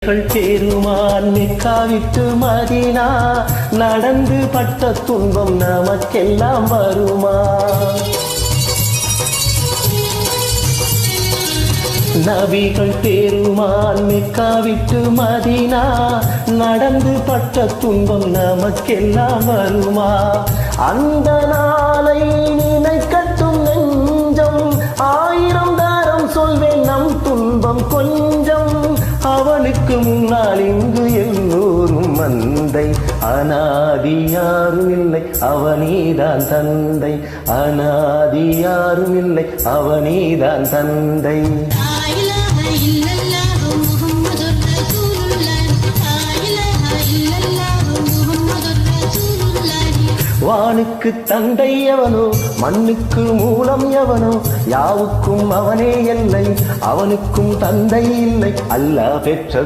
பெருமான் மெக்காவிட்டு மதீனா நடந்து பட்ட துன்பம் நமக்கெல்லாம் வருமா? நபிகள் பெருமான் மெக்காவிட்டு மதீனா நடந்து பட்ட துன்பம் நமக்கெல்லாம் வருமா? அந்த நாளை நினைக்கட்டும் நெஞ்சம், ஆயிரம் தாரம் சொல்வேன் நம் துன்பம் கொஞ்சம். அவனுக்கு முன்னால் இங்கு எல்லோரும் மந்தை, அனாதி யாரும் இல்லை அவனேதான் தந்தை, அனாதி யாரும் இல்லை அவனேதான் தந்தை. வானுக்கு தந்தை எவனோ, மண்ணுக்கு மூலம் எவனோ, யாவுக்கும் அவனே எல்லை, அவனுக்கும் தந்தை இல்லை, அல்லாஹ் பெற்ற